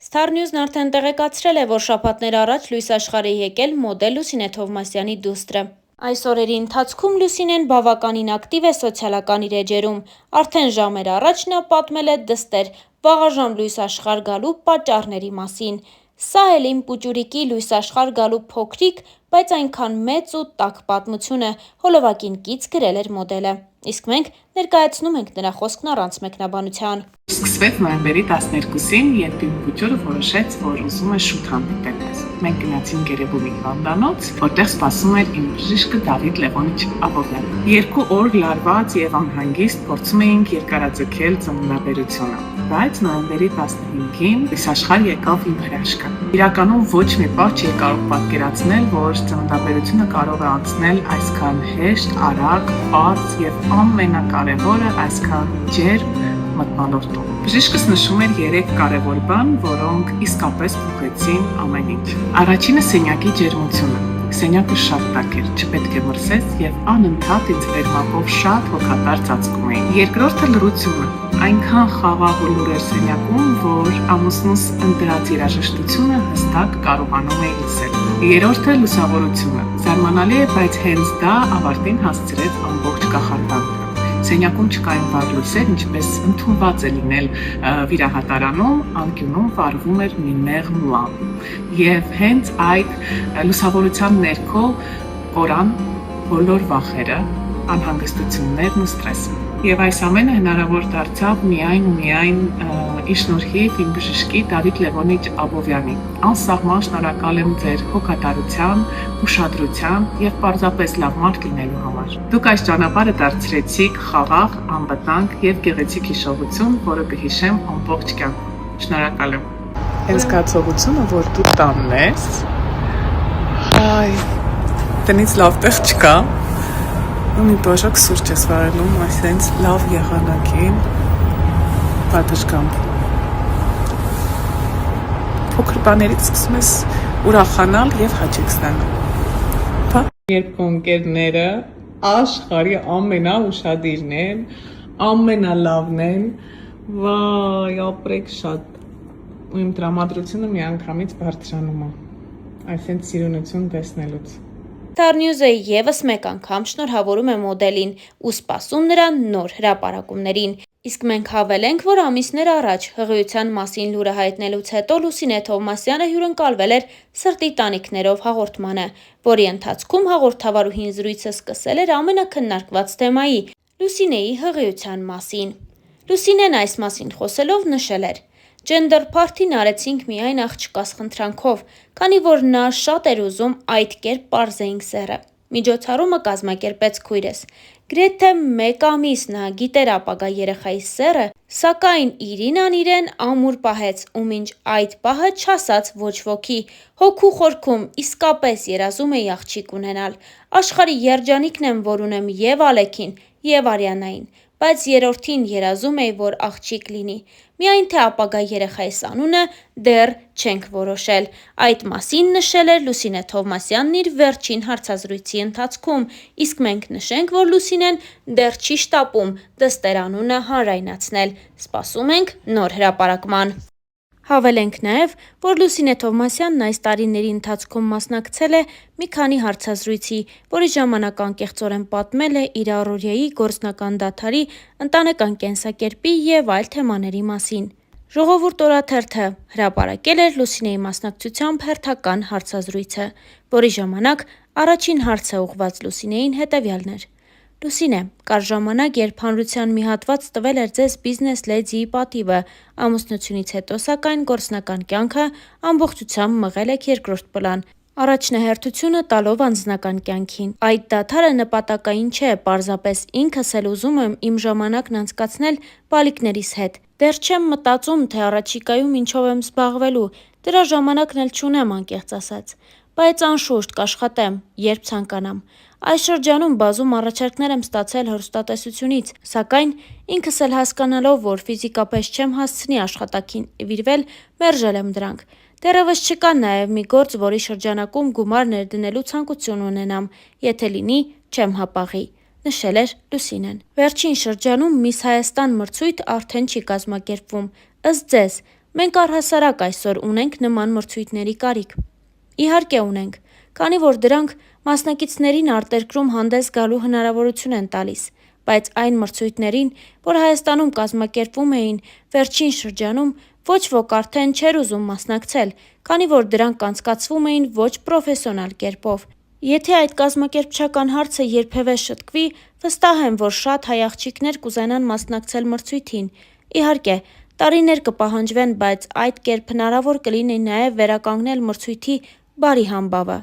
Star News-ն արդեն տեղեկացրել է, որ շաբաթներ առաջ լույս աշխարհ է եկել մոդել Լուսինե Թովմասյանի դուստրը։ Այս օրերի ընթացքում Լուսինեն բավականին ակտիվ է սոցիալական իր էջերում։ Արդեն ժամեր առաջ նա պատմել է դստեր վաղաժամ լույս աշխարհ գալու պատճառների մասին։ Սա էլ իմ պուճուրիկի լույս աշխարհ գալու փոքրիկ, բայց այնքան մեծ ու տաք պատմություն է, հոլովակին կից գրել էր մոդելը։ Իսկ մենք ներկայացնում ենք նրա խոսքն առանց մեկնաբանության։ Սկսվեց նոյեմբերի 12-ին, երբ իմ պուճուրը որոշեց, որ ուզում է շուտ հանդիպել մեզ։ Մենք գնացինք Երևանի հիվանդանոց, որտեղ սպասում էր իմ բժիշկը Դավիթ Լևոնիչ Աբովյանը։ 2 օր լարված եւ անհանգիստ փորձում էինք երկարաձգել ծննդաբերությունը, բայց նոյեմբերի 15-ին լույս աշխարհ եկավ իմ հրաշքը։ Իրականում ոչ մի բան չի կարող պատկերացնել, որ ծննդաբերությունը կարող է անցնել այսքան հեշտ, արագ, པարզ եւ ամենակարևորը այսքան ջերմ մթնոլորտում։ Բժիշկս նշում էր 3 կարևոր բան, որոնք իսկապես փոխեցին ամեն ինչ։ Առաջինը սենյակի ջերմությունը։ Սենյակը շատ տաք էր, չպետք է մրսես եւ անընդհատ ինձ վերմակով շատ հոգատար ծածկում էին։ Երկրորդը լռությունը։ Այնքան խաղաղ ու լուր էր սենյակում, որ ամուսնուս ընտրած երաժշտությունը հստակ կարողանում էի լսել։ Երրորդը լուսավորությունը։ Զարմանալի է, բայց հենց դա ավարտին հասցրեց ամբողջ կախարդանքը։ Սենյակում չկային վառ լույսեր, ինչպես ընդունված է լինել վիրահատարանում, անկյունում վառվում էր մի մեղմ լամբ։ Եվ հենց այդ լուսավորության ներքո կորան բոլոր վախերը, անհանգստություններն ու սթրեսը։ Եվ այս ամենը հնարավոր դարձավ միայն ի շնորհիվ իմ բժշկի Դավիթ Լևոնիչ Աբովյանի։ Անսահման շնորհակալ եմ ձեր հոգատարության, ուշադրության եւ պարզապես լավ մարդ լինելու համար։ Դուք այս ճանապարհը դարձրեցիք խաղաղ, անվտանգ եւ գեղեցիկ հիշողություն, որը կհիշեմ ամբողջ կյանքում։ Շնորհակալ եմ։ Այս զգացողությունը, որ դու տանն ես, հայ, տնից լավ տեղ չկա։ ու մի բաժակ սուրճ ես վարելում, այսենց լավ եղանակին, պատշգամբ։ Փոքր բաներից սկսում ես ուրախանալ եւ հաճույք ստանալ։ Երբ քո ընկերները աշխարհի ամենաուշադիրն են, ամենալավն են, վայ, ապրեք շատ։ Ու իմ տրամադրությունը միանգամից բարձրանում է։ Այսինքն սիրունություն տեսնելուց։ Star News-ը եւս մեկ անգամ շնորհավորում է մոդելին ու սպասում նրան նոր հրապարակումներին։ Իսկ մենք հավելենք, որ ամիսներ առաջ հղիության մասին լուրը հայտնելուց հետո Լուսինե Թովմասյանը հյուրընկալվել էր «Սրտի տանիքներով» հաղորդմանը, որի ընթացքում հաղորդավարուհին զրույցը սկսել էր ամենակննարկված թեմայի՝ Լուսինեի հղիության մասին։ Լուսինեն այս մասին խոսելով նշել էր. «Ջենդեր փարթին արեցինք միայն աղջկաս խնդրանքով, քանի որ նա շատ էր ուզում այդ կերպ պարզեինք սեռը։ Միջոցառումը կազմակերպեց քույրս։ Գրեթե 1 ամիս նա գիտեր ապագա երեխայի սեռը, սակայն Իրինան իրեն ամուր պահեց ու մինչ այդ պահը չասաց ոչ ոքի։ Հոգու խորքում իսկապես երազում էի աղջիկ ունենալ։ Աշխարհի երջանիկն եմ, որ ունեմ եւ Ալեքին, եւ Արիանային, բայց երրորդին երազում էի, որ աղջիկ լինի։ Միայն թե ապագա երեխայիս անունը դեռ չենք որոշել»։ Այդ մասին նշել էր Լուսինե Թովմասյանն իր վերջին հարցազրույցի ընթացքում, իսկ մենք նշենք, որ Լուսինեն դեռ չի շտապում դստեր անունը հանրայնացնել։ Սպասում ենք նոր հրապարակման։ Հավելենք նաև, որ Լուսինե Թովմասյանն այս տարիների ընթացքում մասնակցել է մի քանի հարցազրույցի, որի ժամանակ անկեղծորեն պատմել է իր առօրյայի, գործնական դադարի, ընտանեկան կենսակերպի եւ այլ թեմաների մասին։ «Ժողովուրդ» օրաթերթը հրապարակել էր Լուսինեի մասնակցությամբ հերթական հարցազրույցը, որի ժամանակ առաջին հարցը ուղղված Լուսինեին հետևյալն էր. «Լուսինե, կար ժամանակ, երբ հանրության մի հատված տվել էր ձեզ բիզնես լեդիի պատիվը, ամուսնությունից հետո, սակայն գործնական կյանքը ամբողջությամբ մղել եք երկրորդ պլան, առաջնահերթությունը տալով անձնական կյանքին։ Այդ դադարը նպատակային չէ, պարզապես ինքս էլ ուզում եմ իմ ժամանակն անցկացնել բալիկներիս հետ։ Դեռ չեմ մտածում, թե առաջիկայում ինչով եմ զբաղվելու, դրա ժամանակն էլ չունեմ, անկեղծ ասած։ Բայց անշուշտ կաշխատեմ, երբ ցանկանամ։ Այս շրջանում բազում առաջարկներ եմ ստացել հեռուստատեսությունից, սակայն ինքս էլ հասկանալով, որ ֆիզիկապես չեմ հասցնի աշխատանքին նվիրվել, մերժել եմ դրանք։ Դեռևս չկա նաև մի գործ, որի շրջանակում գումար ներդնելու ցանկություն ունենամ, եթե լինի, չեմ հապաղի», նշել էր Լուսինեն։ Վերջին շրջանում Miss Հայաստան մրցույթ արդեն չի կազմակերպվում։ Ըստ ձեզ, Մենք առհասարակ այսօր ունենք նման մրցույթների կարիք։ Իհարկե ունենք, քանի որ դրանք մասնակիցներին արտերկրում հանդես գալու հնարավորություն են տալիս, բայց այն մրցույթներին, որ Հայաստանում կազմակերպվում էին վերջին շրջանում, ոչ ոք արդեն չէր ուզում մասնակցել, քանի որ դրանք անցկացվում էին ոչ պրոֆեսիոնալ կերպով։ Եթե այդ կազմակերպչական հարցը երբևէ շտկվի, վստահ եմ, որ շատ հայ աղջիկներ կուզենան մասնակցել մրցույթին։ Իհարկե, տարիներ կպահանջվեն, բայց այդ կերպ հնարավոր կլինի նաև վերականգնել մրցույթի բարի համբավը։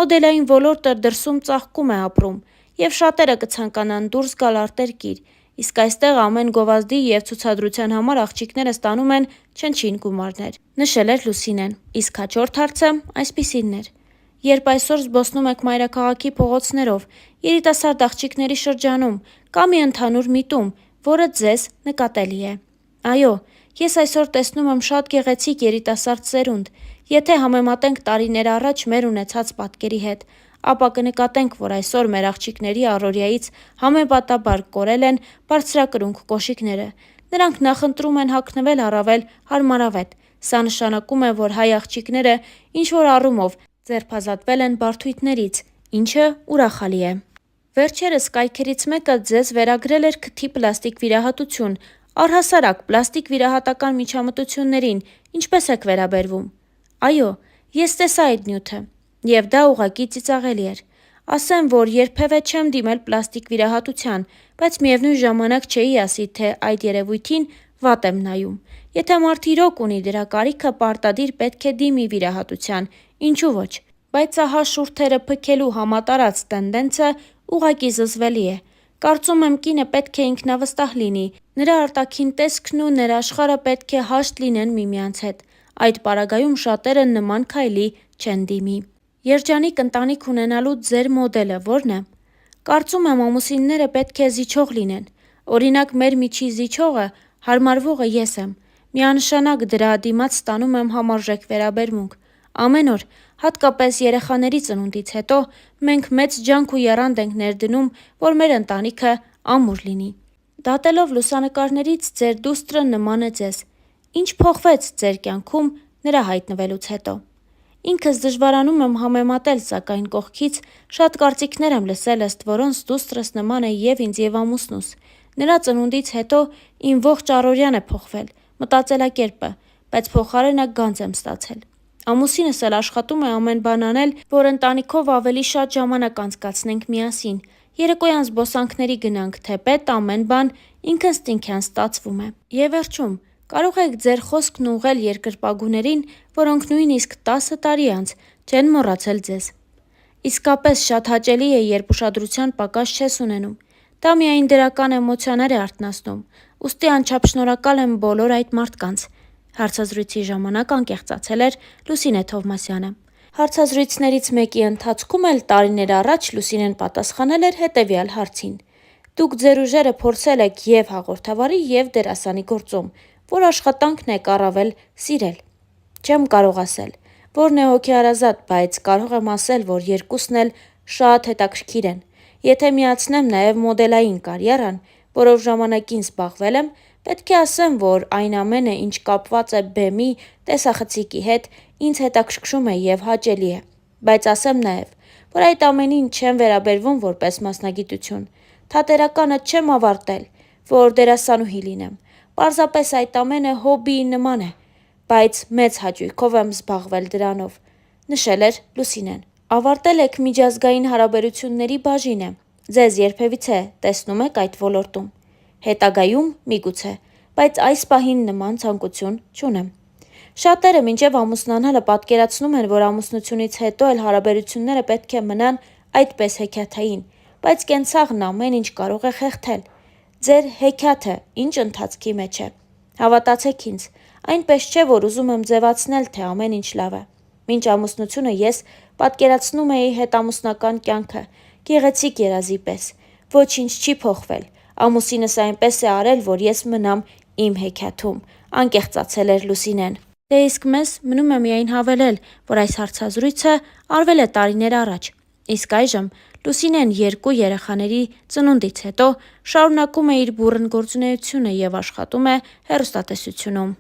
Մոդելային ոլորտը դրսում ծաղկում է ապրում, եւ շատերը կցանկանան դուրս գալ արտերկիր, իսկ այստեղ ամեն գովազդի եւ ցուցադրության համար աղջիկները ստանում են չնչին գումարներ, նշել էր Լուսինեն։ Իսկ հաջորդ հարցը այսպիսին էր. երբ այսօր զբոսնում եք մայրաքաղաքի փողոցներով, երիտասարդ աղջիկների շրջանում, կա մի ընդհանուր միտում, որը ձեզ նկատելի է։ Այո, ես այսօր տեսնում եմ շատ գեղեցիկ երիտասարդ սերունդ։ Եթե համեմատենք տարիներ առաջ մեր ունեցած պատկերի հետ, ապա կնկատենք, որ այսօր մեր աղջիկների առօրյայից համեմատաբար կորել են բարձրակրունկ կոշիկները։ Նրանք նախընտրում են հագնվել առավել հարմարավետ։ Սա նշանակում է, որ հայ աղջիկները ինչ-որ առումով ձերբազատվել են բարդույթներից, ինչը ուրախալի է։ Վերջերս կայքերից մեկը ձեզ վերագրել էր քթի պլաստիկ վիրահատություն, առհասարակ պլաստիկ վիրահատական միջամտություններին ինչպես եք վերաբերվում։ Այո, ես տեսա այդ նյութը, եւ դա ուղղակի ծիծաղելի էր։ Ասեմ, որ երբևէ չեմ դիմել պլաստիկ վիրահատության, բայց միևնույն ժամանակ չէի ասի, թե այդ երևույթին վատ եմ նայում։ Եթե մարդ իրոք ունի դրա կարիքը, պարտադիր պետք է դիմի վիրահատության, ինչու ոչ։ Բայց ահա շուրթերը փքելու համատարած տենդենսը ուղղակի զզվելի է։ Կարծում եմ կինը պետք է ինքնավստահ լինի, նրա արտաքին տեսքն ու ներաշխարհը պետք է հաշտ լինեն միմյանց հետ։ Այդ պարագայում շատերը նման քայլի չեն դիմի։ Երջանիկ ընտանիք ունենալու ձեր մոդելը ո՞րն է։ Կարծում եմ ամուսինները պետք է զիջող լինեն։ Օրինակ մեր միջի զիջողը, հարմարվողը ես եմ։ Միանշանակ դրա դիմաց ստանում եմ համարժեք վերաբերմունք։ Ամեն օր, հատկապես երեխաների ծնունդից հետո, մենք մեծ ջանք ու եռանդ ենք ներդնում, որ մեր ընտանիքը ամուր լինի։ Դատելով լուսանկարներից ձեր դուստրը նման է ձեզ։ Ինչ փոխվեց ձեր կյանքում նրա հայտնվելուց հետո։ Ինքս դժվարանում եմ համեմատել, սակայն կողքից շատ կարծիքներ եմ լսել, ըստ որոնց դուստրս նման է եւ ինձ եւ ամուսնուս։ Նրա ծնունդից հետո իմ ողջ առօրյան է փոխվել, մտածելակերպը, բայց փոխարենը գանձ եմ ստացել։ Ամուսինս էլ աշխատում է ամեն բան անել, որ ընտանիքով ավելի շատ ժամանակ անցկացնենք միասին։ Երեկոյան զբոսանքների գնանք, թեպետ ամեն բան ինքնստինքյան ստացվում է։ Եվ վերջում, կարող եք ձեր խոսքն ուղղել երկրպագուներին, որոնք նույնիսկ 10 տարի անց չեն մոռացել ձեզ։ Իսկապես շատ հաճելի է, երբ ուշադրության պակաս չես ունենում։ Դա միայն դրական էմոցիաներ է արթնացնում։ Ուստի անչափ շնորհակալ եմ բոլոր այդ մարդկանց։ Հարցազրույցի ժամանակ անկեղծացել էր Լուսինե Թովմասյանը։ Հարցազրույցներից մեկի ընթացքում էլ տարիներ առաջ Լուսինեն պատասխանել էր հետևյալ հարցին. Դուք ձեր ուժերը փորձել եք եւ հաղորդավարի եւ դերասանի գործում, որ աշխատանքն եք առավել սիրել։ Չեմ կարող ասել, որն է հոգեհարազատ, բայց կարող եմ ասել, որ երկուսն էլ շատ հետաքրքիր են։ Եթե միացնեմ նաև մոդելային կարիերան, որով ժամանակին զբաղվել եմ, պետք է ասեմ, որ այն ամենը, ինչ կապված է բեմի, տեսախցիկի հետ, ինձ հետաքրքրում է եւ հաճելի է։ Բայց ասեմ նաև, որ այդ ամենին չեմ վերաբերվում որպես մասնագիտություն։ Թատերականը չեմ ավարտել, որ դերասանուհի լինեմ։ Պարզապես այդ ամենը հոբբիի նման է, բայց մեծ հաճույքով եմ զբաղվել դրանով, նշել էր Լուսինեն։ Ավարտել եք միջազգային հարաբերությունների բաժինը։ Ձեզ երբևիցե տեսնում եք այդ ոլորտում։ Հետագայում միգուցե, բայց այս պահին նման ցանկություն չունեմ։ Շատերը մինչև ամուսնանալը պատկերացնում են, որ ամուսնությունից հետո էլ հարաբերությունները պետք է մնան այդպես հեքիաթային, բայց կենցաղն ամեն ինչ կարող է խեղդել։ Ձեր հեքիաթը ինչ ընթացքի մեջ է։ Հավատացեք ինձ, այնպես չէ, որ ուզում եմ ձևացնել, թե ամեն ինչ լավ է։ Մինչ ամուսնությունը ես պատկերացնում էի հետամուսնական կյանքը, գեղեցիկ երազի պես։ Ոչինչ չի փոխվել։ Ամուսինս այնպես է արել, որ ես մնամ իմ հեքիաթում, անկեղծացել էր Լուսինեն։ Դե իսկ մեզ մնում է միայն հավելել, որ այս հարցազրույցը արվել է տարիներ առաջ, իսկ այժմ Լուսինեն 2 երեխաների ծնունդից հետո շարունակում է իր բուռն գործունեությունը եւ աշխատում է հեռուստատեսությունում։